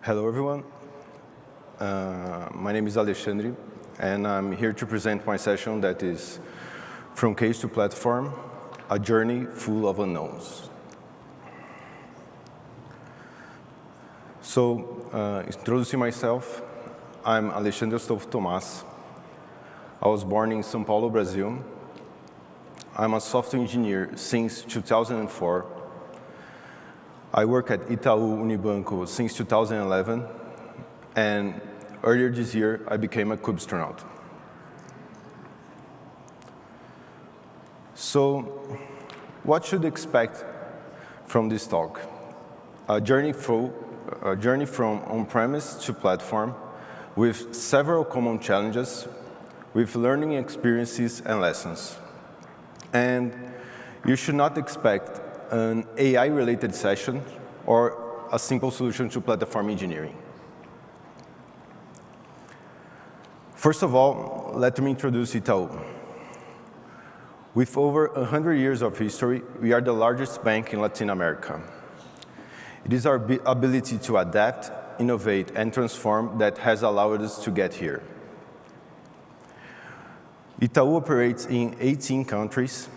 Hello, everyone. My name is Alexandre, and I'm here to present my session that is From Case to Platform, a journey full of unknowns. So, introducing myself, I'm Alexandre Astolpho Thomaz. I was born in São Paulo, Brazil. I'm a software engineer since 2004. I work at Itaú Unibanco since 2011, and earlier this year, I became a Cube astronaut. So, what should you expect from this talk? A journey from on-premise to platform with several common challenges, with learning experiences and lessons. And you should not expect an AI-related session or a simple solution to platform engineering. First of all, let me introduce Itaú. With over 100 years of history, we are the largest bank in Latin America. It is our ability to adapt, innovate, and transform that has allowed us to get here. Itaú operates in 18 countries.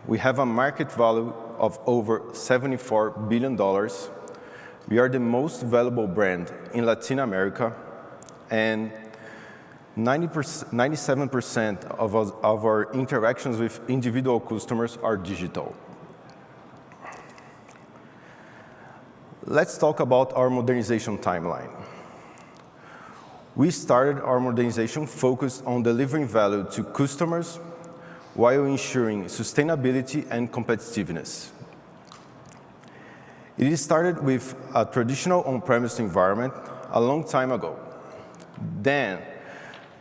We have a market value of over $74 billion. We are the most valuable brand in Latin America, and 97% of our interactions with individual customers are digital. Let's talk about our modernization timeline. We started our modernization focused on delivering value to customers while ensuring sustainability and competitiveness. It started with a traditional on-premise environment a long time ago. Then,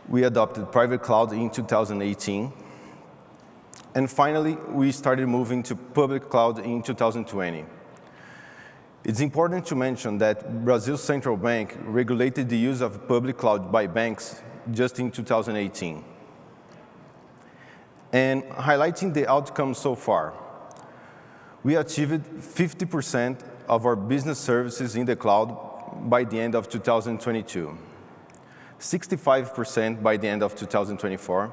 we adopted private cloud in 2018. And finally, we started moving to public cloud in 2020. It's important to mention that Brazil's central bank regulated the use of public cloud by banks just in 2018. And highlighting the outcomes so far, we achieved 50% of our business services in the cloud by the end of 2022, 65% by the end of 2024,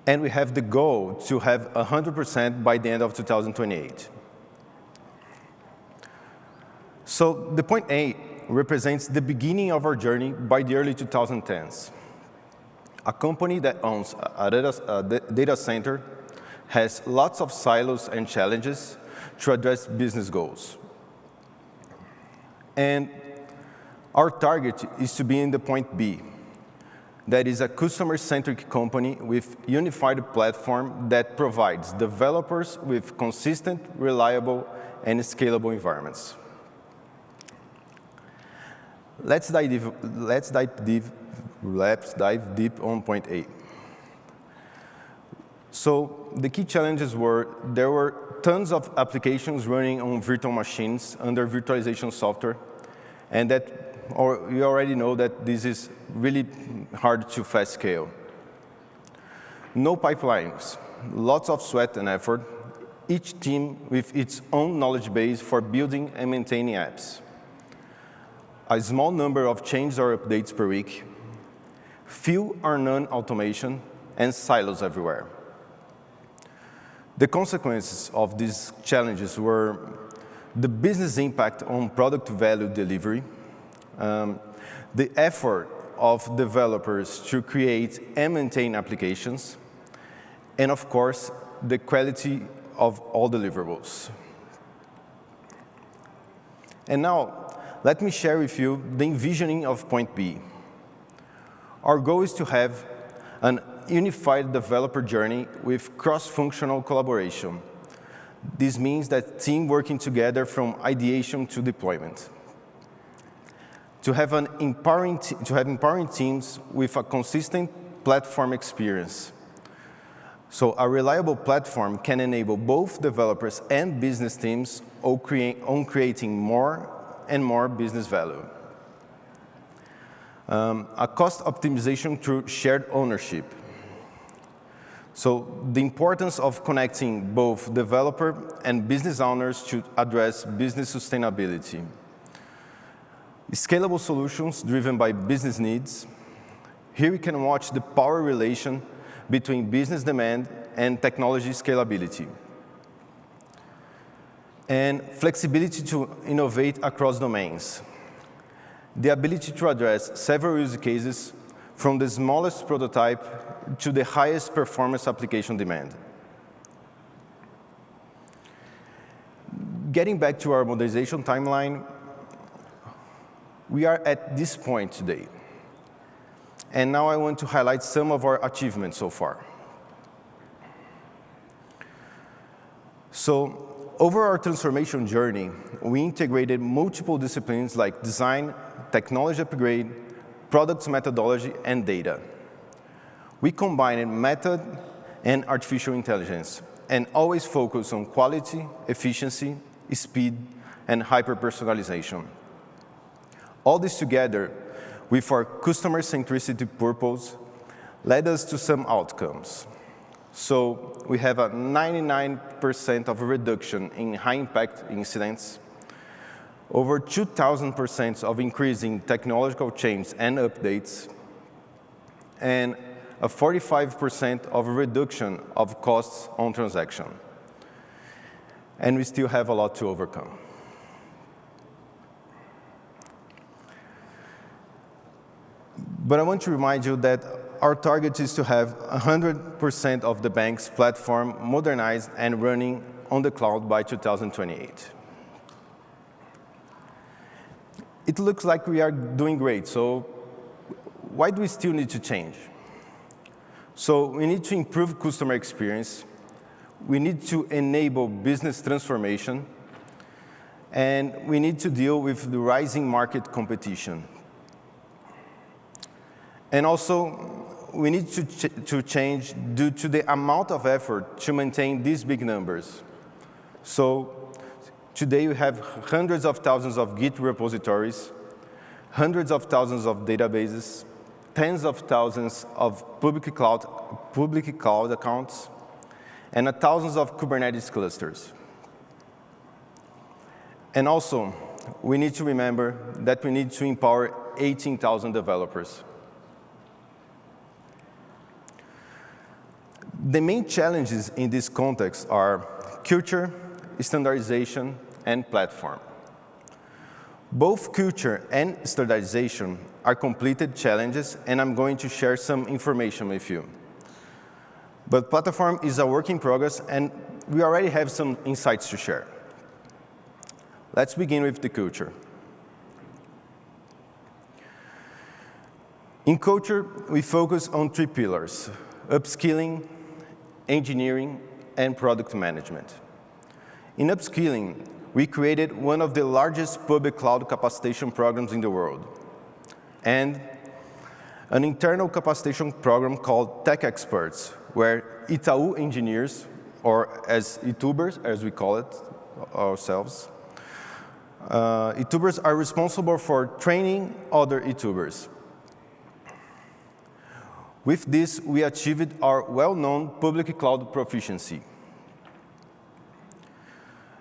and we have the goal to have 100% by the end of 2028. So the point A represents the beginning of our journey by the early 2010s. A company that owns a data center has lots of silos and challenges to address business goals. And our target is to be in the point B. That is a customer-centric company with unified platform that provides developers with consistent, reliable, and scalable environments. Let's dive deep on point A. So the key challenges were, there were tons of applications running on virtual machines under virtualization software, and you already know that this is really hard to fast scale. No pipelines, lots of sweat and effort, each team with its own knowledge base for building and maintaining apps. A small number of changes or updates per week, few or none automation, and silos everywhere. The consequences of these challenges were the business impact on product value delivery, the effort of developers to create and maintain applications, and of course, the quality of all deliverables. And now, let me share with you the envisioning of point B. Our goal is to have an unified developer journey with cross-functional collaboration. This means that teams working together from ideation to deployment. To have empowering teams with a consistent platform experience. So a reliable platform can enable both developers and business teams on creating more and more business value. A cost optimization through shared ownership. So the importance of connecting both developer and business owners to address business sustainability. Scalable solutions driven by business needs. Here we can watch the power relation between business demand and technology scalability. And flexibility to innovate across domains. The ability to address several use cases from the smallest prototype to the highest performance application demand. Getting back to our modernization timeline, we are at this point today. And now I want to highlight some of our achievements so far. So, over our transformation journey, we integrated multiple disciplines like design, technology upgrade, products methodology, and data. We combined method and artificial intelligence, and always focus on quality, efficiency, speed, and hyper-personalization. All this together, with our customer centricity purpose, led us to some outcomes. So we have a 99% of reduction in high-impact incidents, over 2,000% of increase in technological change and updates, and a 45% of reduction of costs on transaction. And we still have a lot to overcome. But I want to remind you that our target is to have 100% of the bank's platform modernized and running on the cloud by 2028. It looks like we are doing great, so why do we still need to change? So we need to improve customer experience, we need to enable business transformation, and we need to deal with the rising market competition. And also, we need to change due to the amount of effort to maintain these big numbers. So today we have hundreds of thousands of Git repositories, hundreds of thousands of databases, tens of thousands of public cloud accounts, and thousands of Kubernetes clusters. And also, we need to remember that we need to empower 18,000 developers. The main challenges in this context are culture, standardization, and platform. Both culture and standardization are completed challenges, and I'm going to share some information with you. But platform is a work in progress, and we already have some insights to share. Let's begin with the culture. In culture, we focus on 3 pillars: upskilling, engineering, and product management. In upskilling, we created one of the largest public cloud capacitation programs in the world, and an internal capacitation program called Tech Experts, where Itaú engineers, or as Itaubers, as we call it ourselves, Itaubers are responsible for training other Itaubers. With this, we achieved our well-known public cloud proficiency.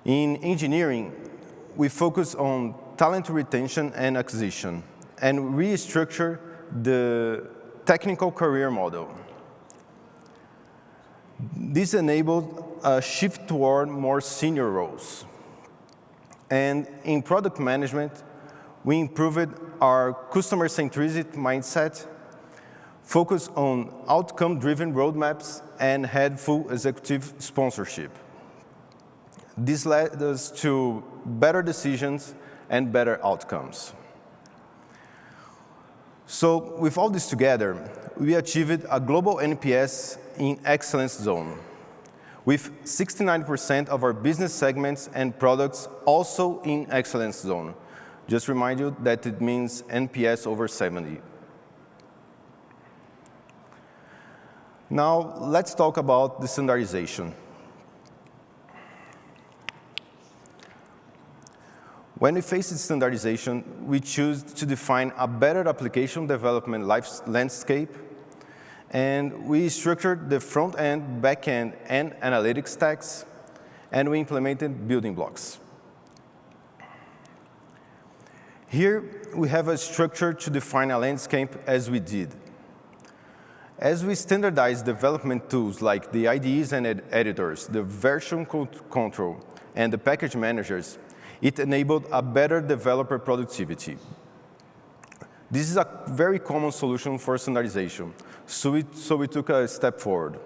In engineering, we focus on talent retention and acquisition, and restructure the technical career model. This enabled a shift toward more senior roles. And in product management, we improved our customer centricity mindset, focused on outcome-driven roadmaps, and had full executive sponsorship. This led us to better decisions and better outcomes. So with all this together, we achieved a global NPS in excellence zone, with 69% of our business segments and products also in excellence zone. Just remind you that it means NPS over 70. Now, let's talk about the standardization. When we face standardization, we choose to define a better application development landscape, and we structured the front-end, back-end, and analytics stacks, and we implemented building blocks. Here, we have a structure to define a landscape as we did. As we standardize development tools like the IDEs and editors, the version control, and the package managers, it enabled a better developer productivity. This is a very common solution for standardization, so we took a step forward.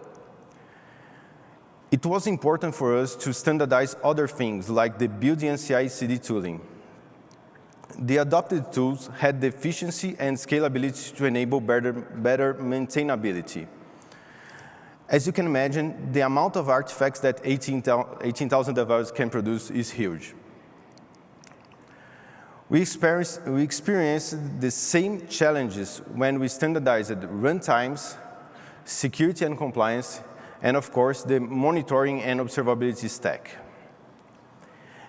It was important for us to standardize other things like the building and CI/CD tooling. The adopted tools had the efficiency and scalability to enable better maintainability. As you can imagine, the amount of artifacts that 18,000 developers can produce is huge. We experienced the same challenges when we standardized runtimes, security and compliance, and of course, the monitoring and observability stack.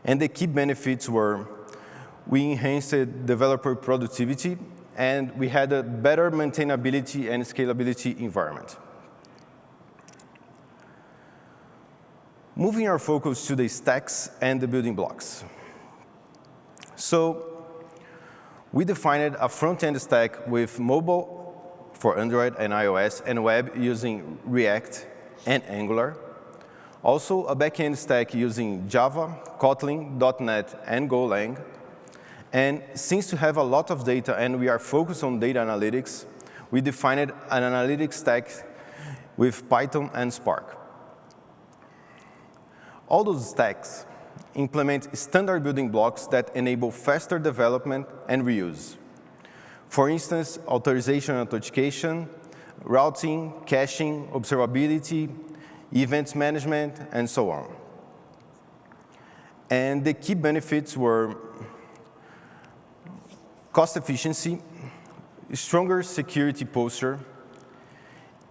And the key benefits were we enhanced developer productivity, and we had a better maintainability and scalability environment. Moving our focus to the stacks and the building blocks. So we defined a front-end stack with mobile for Android and iOS and web using React and Angular. Also, a back-end stack using Java, Kotlin, .NET, and Golang. And since we have a lot of data and we are focused on data analytics, we defined an analytics stack with Python and Spark. All those stacks implement standard building blocks that enable faster development and reuse. For instance, authorization and authentication, routing, caching, observability, events management, and so on. And the key benefits were cost efficiency, stronger security posture,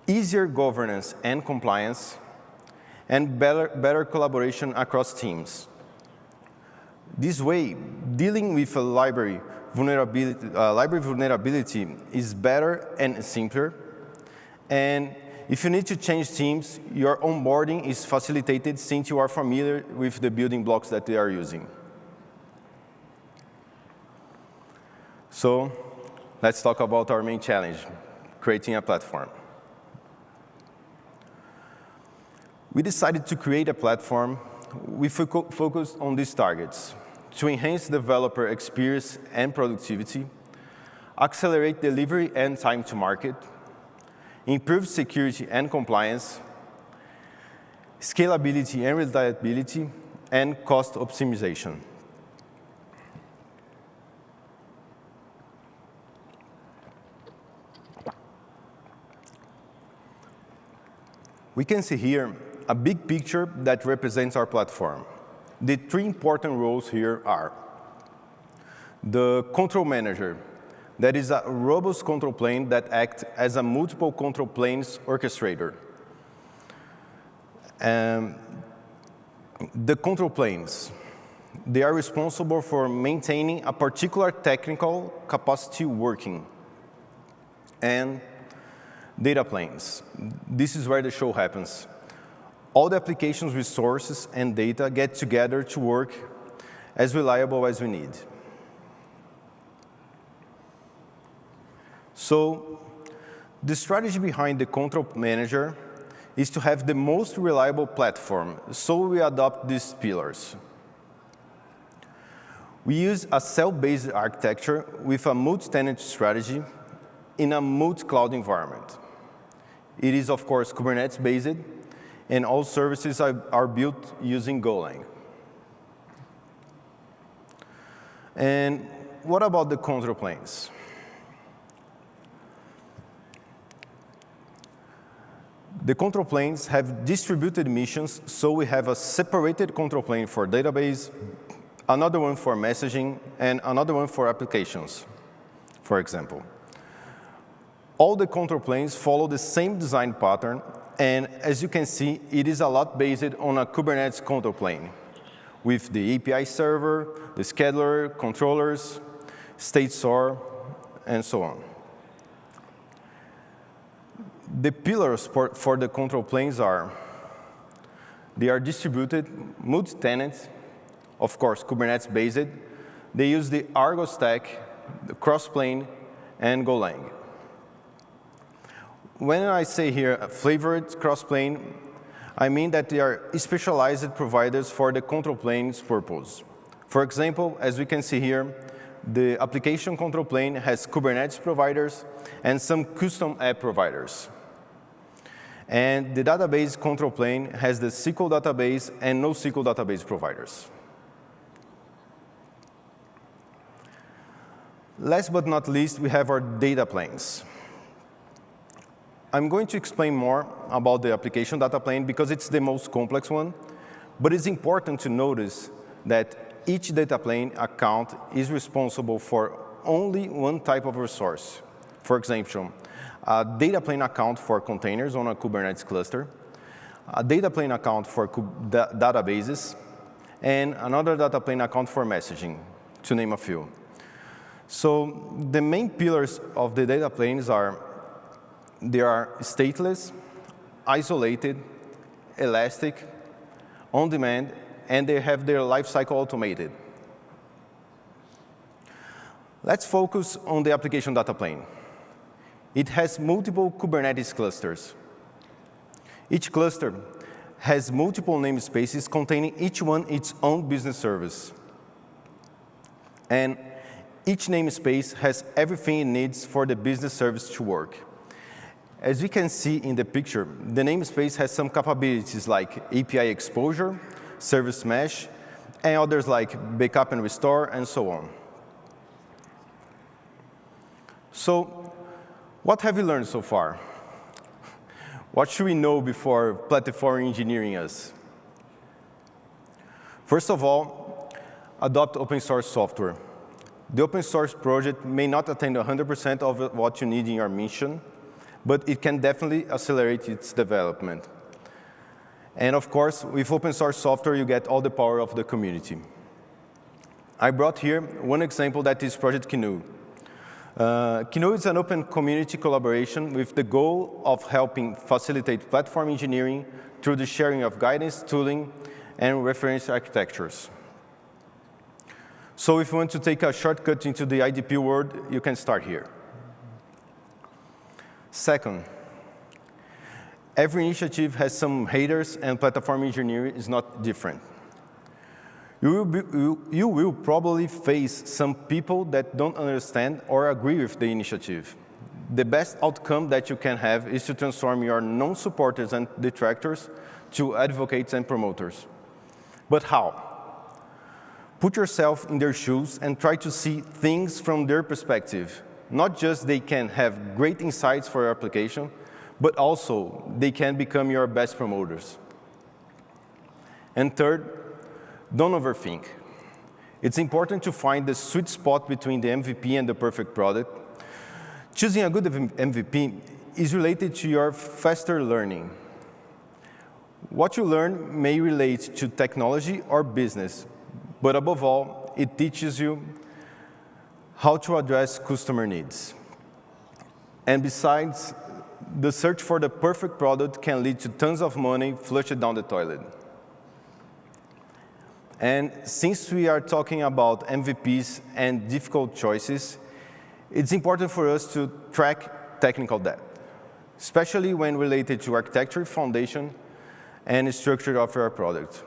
easier governance and compliance, and better collaboration across teams. This way, dealing with a library vulnerability is better and simpler. And if you need to change teams, your onboarding is facilitated since you are familiar with the building blocks that they are using. So let's talk about our main challenge, creating a platform. We decided to create a platform we focused on these targets: to enhance developer experience and productivity, accelerate delivery and time to market, improve security and compliance, scalability and reliability, and cost optimization. We can see here a big picture that represents our platform. The three important roles here are the control manager. That is a robust control plane that acts as a multiple control planes orchestrator. The control planes, they are responsible for maintaining a particular technical capacity working. And data planes. This is where the show happens. All the application's resources and data get together to work as reliable as we need. So the strategy behind the control manager is to have the most reliable platform, so we adopt these pillars. We use a cell-based architecture with a multi-tenant strategy in a multi-cloud environment. It is, of course, Kubernetes-based, and all services are built using Golang. And what about the control planes? The control planes have distributed missions, so we have a separated control plane for database, another one for messaging, and another one for applications, for example. All the control planes follow the same design pattern, and as you can see, it is a lot based on a Kubernetes control plane, with the API server, the scheduler, controllers, state store, and so on. The pillars for the control planes are, they are distributed multi-tenant, of course, Kubernetes-based. they use the Argo stack, the Crossplane, and Golang. When I say here flavored Crossplane, I mean that they are specialized providers for the control plane's purpose. For example, as we can see here, the application control plane has Kubernetes providers and some custom app providers. And the database control plane has the SQL database and NoSQL database providers. Last but not least, we have our data planes. I'm going to explain more about the application data plane because it's the most complex one, but it's important to notice that each data plane account is responsible for only one type of resource. For example, a data plane account for containers on a Kubernetes cluster, a data plane account for databases, and another data plane account for messaging, to name a few. So the main pillars of the data planes are, they are stateless, isolated, elastic, on-demand, and they have their lifecycle automated. Let's focus on the application data plane. It has multiple Kubernetes clusters. Each cluster has multiple namespaces containing each one its own business service. And each namespace has everything it needs for the business service to work. As we can see in the picture, the namespace has some capabilities like API exposure, service mesh, and others like backup and restore, and so on. So, what have we learned so far? What should we know before platform engineering us? First of all, adopt open source software. The open source project may not attain 100% of what you need in your mission, but it can definitely accelerate its development. And of course, with open source software, you get all the power of the community. I brought here one example that is Project Canoe. Canoe is an open community collaboration with the goal of helping facilitate platform engineering through the sharing of guidance, tooling, and reference architectures. So if you want to take a shortcut into the IDP world, you can start here. Second, every initiative has some haters, and platform engineering is not different. You will probably face some people that don't understand or agree with the initiative. The best outcome that you can have is to transform your non-supporters and detractors to advocates and promoters. But how? Put yourself in their shoes and try to see things from their perspective. Not just they can have great insights for your application, but also they can become your best promoters. And third, don't overthink. It's important to find the sweet spot between the MVP and the perfect product. Choosing a good MVP is related to your faster learning. What you learn may relate to technology or business, but above all, it teaches you how to address customer needs. And besides, the search for the perfect product can lead to tons of money flushed down the toilet. And since we are talking about MVPs and difficult choices, it's important for us to track technical debt, especially when related to architecture, foundation, and structure of your product.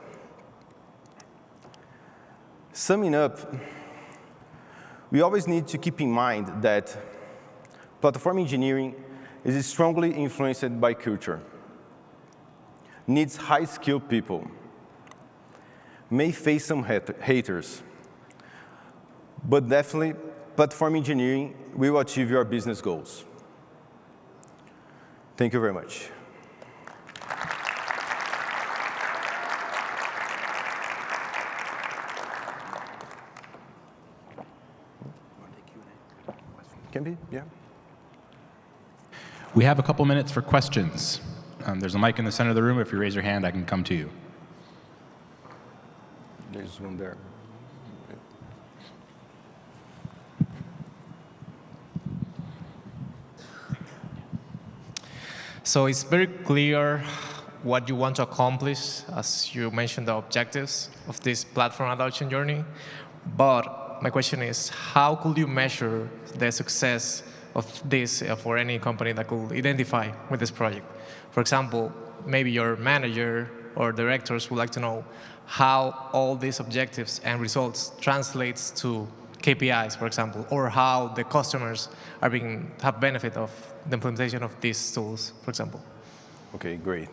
Summing up, we always need to keep in mind that platform engineering is strongly influenced by culture, needs high-skilled people, may face some haters, but definitely platform engineering will achieve your business goals. Thank you very much. Can be, yeah. We have a couple minutes for questions. There's a mic in the center of the room. If you raise your hand, I can come to you. There's one there. So it's very clear what you want to accomplish, as you mentioned the objectives of this platform adoption journey. But my question is, how could you measure the success of this for any company that could identify with this project? For example, maybe your manager or directors would like to know how all these objectives and results translates to KPIs, for example, or how the customers are have benefit of the implementation of these tools, for example. Okay, great.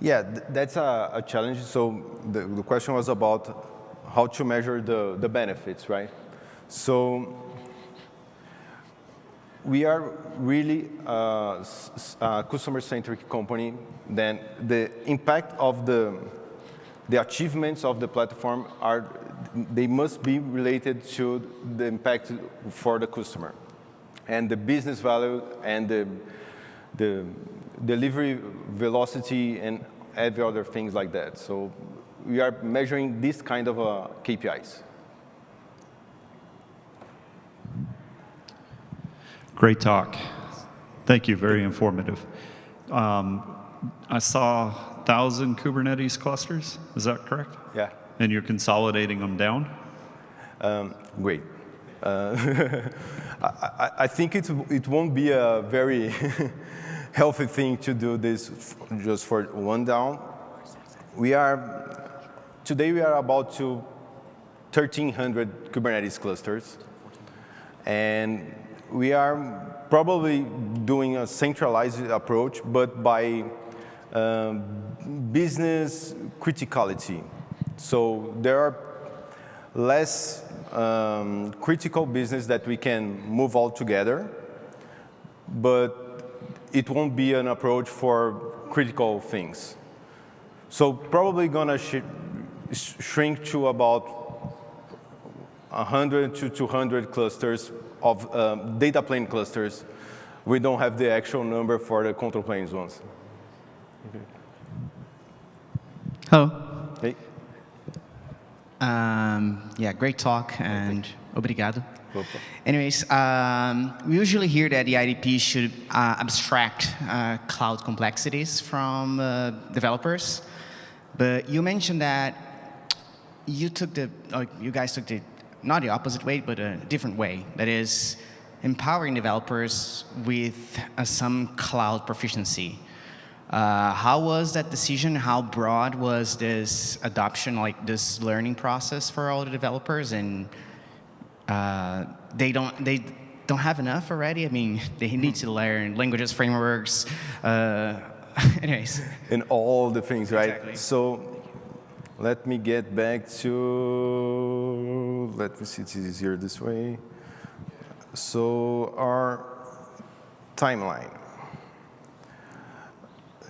Yeah, that's a challenge. So the question was about how to measure the benefits, right? So we are really a customer-centric company. Then the impact of the achievements of the platform they must be related to the impact for the customer, and the business value and the delivery velocity and every other things like that. So we are measuring this kind of KPIs. Great talk. Thank you, very informative. I saw 1,000 Kubernetes clusters, is that correct? Yeah. And you're consolidating them down? Great. I think it won't be a very healthy thing to do this just for one down. Today we are about to 1,300 Kubernetes clusters, and we are probably doing a centralized approach, but by business criticality. So there are less critical business that we can move all together, but it won't be an approach for critical things. So probably gonna shrink to about 100 to 200 clusters of data plane clusters. We don't have the actual number for the control planes ones. Okay. Hello. Hey. Yeah, great talk, and obrigado. Opa. Anyways, we usually hear that the IDP should abstract cloud complexities from developers, but you mentioned that you guys took not the opposite way, but a different way. That is, empowering developers with some cloud proficiency. How was that decision? How broad was this adoption, like this learning process for all the developers? And they don't have enough already? I mean, they need to learn languages, frameworks, anyways. And all the things, right? Exactly. So let me get back to, let me see, it's easier this way. So our timeline.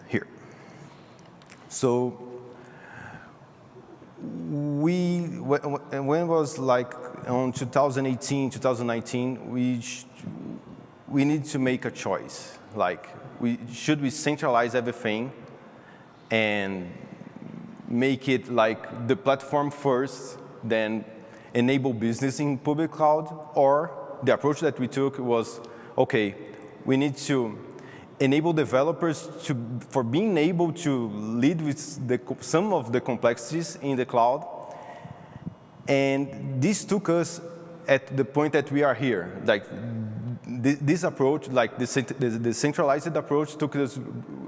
Here. So when it was like on 2018, 2019, we need to make a choice. Like, should we centralize everything and make it like the platform first, then enable business in public cloud? Or the approach that we took was, okay, we need to enable developers for being able to lead with some of the complexities in the cloud. And this took us at the point that we are here. Like this approach, like the centralized approach, took us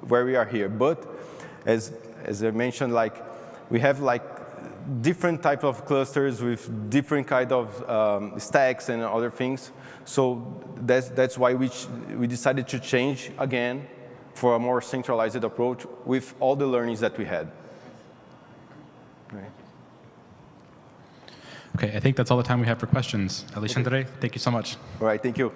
where we are here. But as I mentioned, like we have like different types of clusters with different kind of stacks and other things. So that's why we decided to change again for a more centralized approach with all the learnings that we had. Right. Okay, I think that's all the time we have for questions. Alexandre, thank you so much. All right, thank you.